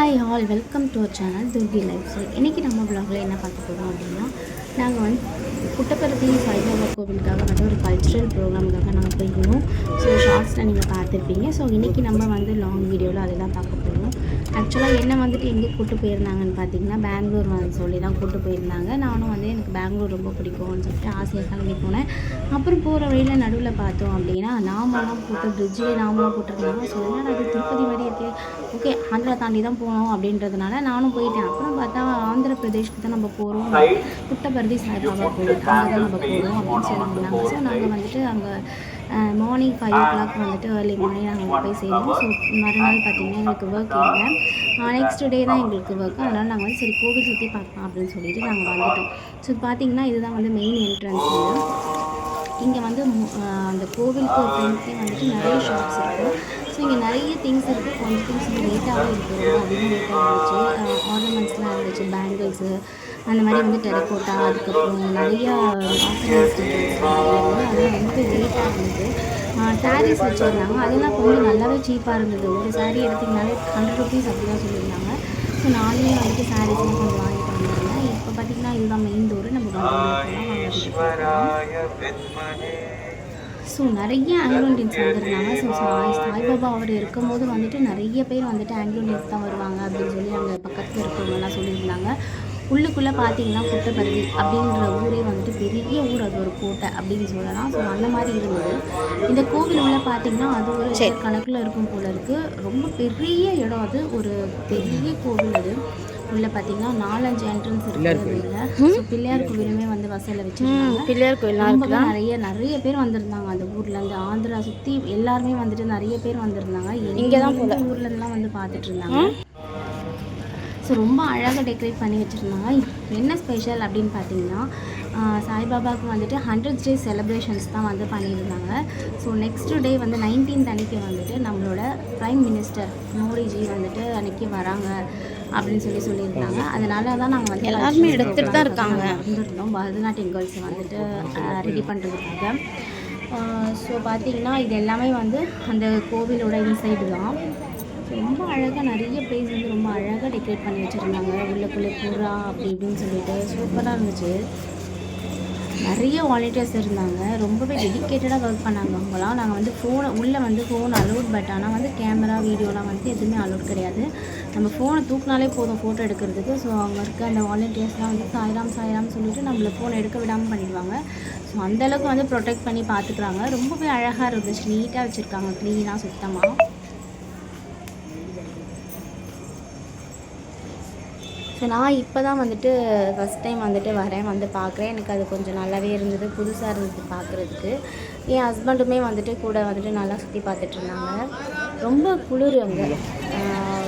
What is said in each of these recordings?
Hi all welcome to our channel Durgi life style. இன்றைக்கி நம்ம வ்ளாகில் என்ன பார்க்க போகிறோம் அப்படின்னா, நாங்கள் வந்து புட்டபர்த்தி சாய்பாபா கோவிலுக்காக வந்து ஒரு கல்ச்சுரல் ப்ரோக்ராமுக்காக நாங்கள் போயிருந்தோம். ஸோ ஷார்ட்ஸில் நீங்கள் பார்த்துருப்பீங்க. ஸோ இன்றைக்கி நம்ம வந்து லாங் வீடியோவில் அதெல்லாம் பார்க்க போகிறோம். ஆக்சுவலாக என்ன வந்துட்டு எங்கே கூப்பிட்டு போயிருந்தாங்கன்னு பார்த்தீங்கன்னா, பெங்களூர் வந்து சொல்லி தான் கூப்பிட்டு போயிருந்தாங்க. நானும் வந்து எனக்கு பெங்களூர் ரொம்ப பிடிக்கும்னு சொல்லிட்டு ஆசையாக கிளம்பி போனேன். அப்புறம் போகிற வழியில் நடுவில் பார்த்தோம் அப்படின்னா, நாமெல்லாம் போட்டு பிரிட்ஜிலே நாமெல்லாம் போட்டிருந்தாங்க. ஸோ என்னடா அது திருப்பதி மாதிரி இருக்கே, ஓகே ஆந்திரா தாண்டி தான் போகணும் அப்படின்றதுனால நானும் போயிட்டேன். அப்புறம் பார்த்தா ஆந்திர பிரதேஷ்க்கு தான் நம்ம போகிறோம், புட்டபர்த்தி சாய்பாபா கோவில் அங்கே தான் நம்ம போகிறோம் அப்படின்னு சொல்லியிருந்தாங்க. ஸோ நாங்கள் வந்துட்டு அங்கே மார்னிங் 5 o'clock வந்துட்டு ஏர்லி மார்னிங் நாங்கள் போய் சேர்ந்தோம். ஸோ மறுநாள் பார்த்திங்கன்னா எங்களுக்கு ஒர்க் இல்லை, நெக்ஸ்ட் டே தான் எங்களுக்கு ஒர்க்கு. அதனால் நாங்கள் வந்து சரி கோவில் சுற்றி பார்க்கலாம் அப்படின்னு சொல்லிட்டு நாங்கள் வந்துட்டோம். ஸோ பார்த்திங்கன்னா இதுதான் வந்து மெயின் என்ட்ரன்ஸ். இங்கே வந்து அந்த கோவிலுக்கு ஃப்ரெண்ட்லேயே வந்துட்டு நிறைய ஷாப்ஸ் இருக்குது. ஸோ இங்கே நிறைய திங்ஸ் இருக்குது. கொஞ்சம் திங்ஸ் வந்து ரேட்டாகவே இருக்குது, ரொம்ப அதிகம் ரேட்டாக இருந்துச்சு. ஆர்னமெண்ட்ஸ்லாம் இருந்துச்சு, பேங்கிள்ஸு அந்த மாதிரி வந்து டெரக்கோட்டா, அதுக்கப்புறம் நிறையா ஆர்கனைஸ்ட் அதெல்லாம் வந்து ரேட்டாக இருந்தது. சாரீஸ் வச்சுருந்தாங்க, அதெல்லாம் கொஞ்சம் நல்லாவே சீப்பாக இருந்தது. ஒரு சாரீ எடுத்திங்கனாலே 100 rupees அப்படி தான் சொல்லியிருந்தாங்க. ஸோ நானே வந்துட்டு சாரீஸ்லாம் கொஞ்சம் வாங்கிட்டு வந்துருந்தேன். இப்போ பார்த்திங்கன்னா இதுதான் மெயின் டோரு. நம்ம ஸோ நிறைய ஆங்கிலோ இண்டியன்ஸ் வந்திருந்தாங்க. ஸோ சாய்பாபா அவர் இருக்கும்போது வந்துட்டு நிறைய பேர் வந்துட்டு ஆங்கிலோ இண்டியன்ஸ் தான் வருவாங்க அப்படின்னு சொல்லி அங்கே பக்கத்தில் இருக்கிறவங்கலாம் சொல்லியிருந்தாங்க. உள்ளுக்குள்ளே பார்த்தீங்கன்னா புட்டபர்த்தி அப்படின்ற ஊரே வந்துட்டு பெரிய ஊர், அது ஒரு கோட்டை அப்படின்னு சொல்லலாம். ஸோ அந்த மாதிரி இருந்தது. இந்த கோவில் உள்ள பார்த்தீங்கன்னா அது ஒரு கணக்கில் இருக்கும் போல இருக்குது. ரொம்ப பெரிய இடம், அது ஒரு பெரிய கோவில். அது உள்ளே பார்த்தீங்கன்னா 4-5 என்ட்ரன்ஸ் இருக்குது. ஸோ பிள்ளையார் கோவிலுமே வந்து வசதியில் வச்சுருந்தாங்க. பிள்ளையார் கோயில் நிறைய பேர் வந்திருந்தாங்க. அந்த ஊர்லேருந்து ஆந்திரா சுற்றி எல்லாருமே வந்துட்டு நிறைய பேர் வந்திருந்தாங்க. இங்கே தான் ஊர்லேருந்துலாம் வந்து பார்த்துட்டு இருந்தாங்க. ஸோ ரொம்ப அழகாக டெக்கரேட் பண்ணி வச்சுருந்தாங்க. என்ன ஸ்பெஷல் அப்படின்னு பார்த்தீங்கன்னா, சாய்பாபாவுக்கு வந்துட்டு 100th டே செலிப்ரேஷன்ஸ் தான் வந்து பண்ணியிருந்தாங்க. ஸோ நெக்ஸ்ட் டே வந்து 19th அன்றைக்கி வந்துட்டு நம்மளோட ப்ரைம் மினிஸ்டர் மோடிஜி வந்துட்டு அன்றைக்கி வராங்க அப்படின்னு சொல்லியிருந்தாங்க. அதனால தான் நாங்கள் வந்து எல்லாருமே எடுத்துகிட்டு தான் இருக்காங்க இருந்திருந்தோம், பரதநாட்டியம் கேர்ள்ஸை வந்துட்டு ரெடி பண்ணுறதுக்காக. ஸோ பார்த்திங்கன்னா இது எல்லாமே வந்து அந்த கோவிலோட இன்சைடு தான். ரொம்ப அழகாக நிறைய பிளேஸ் வந்து ரொம்ப அழகாக டெக்கரேட் பண்ணி வச்சுருந்தாங்க. உள்ளுக்குள்ளே புறா அப்படி இப்படின்னு சொல்லிட்டு சூப்பராக இருந்துச்சு. நிறைய வாலண்டியர்ஸ் இருந்தாங்க, ரொம்பவே டெடிக்கேட்டடாக ஒர்க் பண்ணாங்க அவங்களாம். நாங்கள் வந்து உள்ளே வந்து ஃபோன் அலோட், பட் ஆனால் வந்து கேமரா வீடியோலாம் வந்து எதுவுமே அலோட் கிடையாது. நம்ம ஃபோனை தூக்கினாலே போதும் ஃபோட்டோ எடுக்கிறதுக்கு. ஸோ அவங்க இருக்க அந்த வாலண்டியர்ஸ்லாம் வந்து சாய்ராம் சொல்லிட்டு நம்மளை ஃபோனை எடுக்க விடாமல் பண்ணிடுவாங்க. ஸோ அந்தளவுக்கு வந்து ப்ரொடெக்ட் பண்ணி பார்த்துக்குறாங்க. ரொம்பவே அழகாக இருந்துச்சு, நீட்டாக வச்சுருக்காங்க, க்ளீனாக சுத்தமாக. ஸோ நான் இப்போ தான் வந்துட்டு ஃபஸ்ட் டைம் வந்துட்டு வந்து பார்க்குறேன். எனக்கு அது கொஞ்சம் நல்லாவே இருந்தது, புதுசாக இருந்தது பார்க்குறதுக்கு. என் ஹஸ்பண்டுமே வந்துட்டு கூட வந்துட்டு நல்லா சுற்றி பார்த்துட்ருந்தாங்க. ரொம்ப குளிர் அங்கே,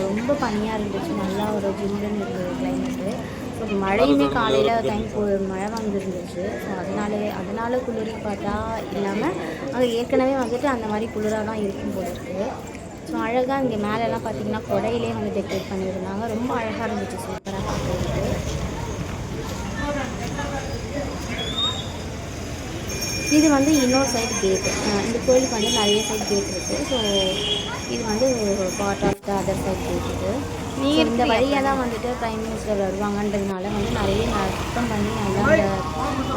ரொம்ப பனியாக இருந்துச்சு, நல்லா ஒரு ஜில்லுன்னு இருந்தது கிளைமேட்டு. ஸோ மழையுமே காலையில் டைம் மழை வந்துருந்துச்சு. ஸோ அதனால குளிர் பார்த்தா இல்லாமல் அங்கே ஏற்கனவே வந்துட்டு அந்த மாதிரி குளிராக தான் இருக்கும் போல இருக்குது. ஸோ அழகாக இங்கே மேலெல்லாம் பார்த்திங்கன்னா கொடையிலே வந்து டெக்கரேட் பண்ணியிருந்தாங்க. ரொம்ப அழகாக இருந்துச்சு, சூப்பராக பார்க்குறதுக்கு. இது வந்து இன்னொரு சைடு கேட்டு. இந்த கோயிலுக்கு வந்து நிறைய சைடு கேட் இருக்குது. ஸோ இது வந்து part of the other side gate இருக்குது. இந்த வழியாக தான் வந்துட்டு ப்ரைம் மினிஸ்டர் வருவாங்கன்றதுனால வந்து நிறைய சுத்தம் பண்ணி நல்லா அந்த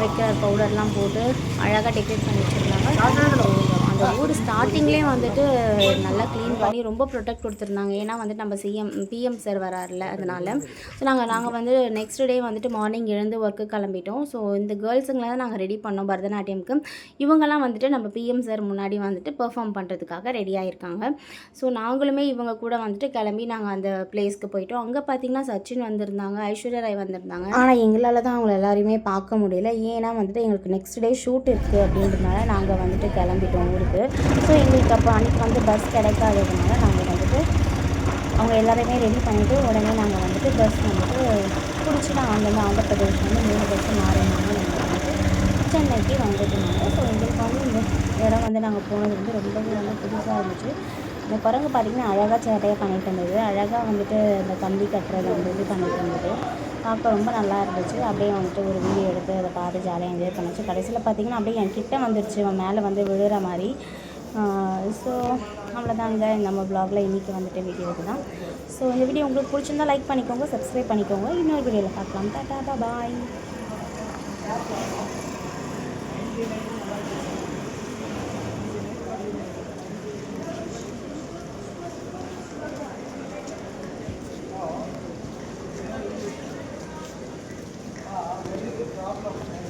வைக்கிற பவுடர்லாம் போட்டு அழகாக டெக்கரேட் பண்ணி வச்சுருந்தாங்க. அந்த ஊர் ஸ்டார்டிங்லேயே வந்துட்டு நல்லா க்ளீன் பண்ணி ரொம்ப ப்ரொடெக்ட் கொடுத்துருந்தாங்க. ஏன்னா வந்துட்டு நம்ம பிஎம் சார் வராருல, அதனால். ஸோ நாங்கள் வந்து நெக்ஸ்ட் டே வந்துட்டு மார்னிங் எழுந்து ஒர்க்கு கிளம்பிட்டோம். ஸோ இந்த கேர்ள்ஸுங்களை தான் நாங்கள் ரெடி பண்ணோம் பரதநாட்டியம்க்கு. இவங்கெல்லாம் வந்துட்டு நம்ம பிஎம் சார் முன்னாடி வந்துட்டு பெர்ஃபார்ம் பண்ணுறதுக்காக ரெடி ஆகியிருக்காங்க. ஸோ நாங்களுமே இவங்க கூட வந்துட்டு கிளம்பி நாங்கள் அந்த பிளேஸ்க்கு போயிட்டோம். அங்கே பார்த்திங்கன்னா சச்சின் வந்திருந்தாங்க, ஐஸ்வர்யா ராய் வந்திருந்தாங்க. ஆனால் எங்களால் தான் அவங்கள எல்லாரையுமே பார்க்க முடியல. ஏன்னா வந்துட்டு எங்களுக்கு நெக்ஸ்ட் டே ஷூட் இருக்குது அப்படின்றதுனால நாங்கள் வந்துட்டு கிளம்பிட்டோம் ஊருக்கு. ஸோ எங்களுக்கு அப்போ அன்றைக்கி வந்து பஸ் கிடைக்காததுனால நாங்கள் வந்துட்டு அவங்க எல்லாருமே ரெடி பண்ணிவிட்டு உடனே நாங்கள் வந்துட்டு பஸ் வந்துட்டு பிடிச்சி நாங்கள் அங்கேருந்து ஆந்திர பிரதேஷ் வந்து 3 பஸ்ஸு மாறினாங்க. நாங்கள் வந்துட்டு சென்னைக்கு வந்துட்டுருந்தாங்க. ஸோ எங்களுக்கு வந்து இந்த இடம் வந்து நாங்கள் போனது வந்து ரொம்பவே வந்து புதுசாக இருந்துச்சு. இந்த குரங்கு பார்த்திங்கன்னா அழகாக சேட்டையாக பண்ணிகிட்டு இருந்தது, அழகாக வந்துட்டு இந்த கம்பி கட்டுறது வந்து இது பண்ணிகிட்டு இருந்தது. பார்க்க ரொம்ப நல்லா இருந்துச்சு. அப்படியே வந்துட்டு ஒரு வீடியோ எடுத்து அதை பார்த்து ஜாலியாக என்ஜாய் பண்ணிச்சு. கடைசியில் பார்த்திங்கன்னா அப்படியே என் கிட்டே வந்துடுச்சு, அவன் மேலே வந்து விழுற மாதிரி. ஸோ அவ்வளோதாங்க நம்ம வ்ளாகில் இன்றைக்கி வந்துட்டு வீடியோ இதுதான். ஸோ இந்த வீடியோ உங்களுக்கு பிடிச்சிருந்தா லைக் பண்ணிக்கோங்க, சப்ஸ்கிரைப் பண்ணிக்கோங்க. இன்னொரு வீடியோவில் பார்க்கலாம். டாடா பாய். problem.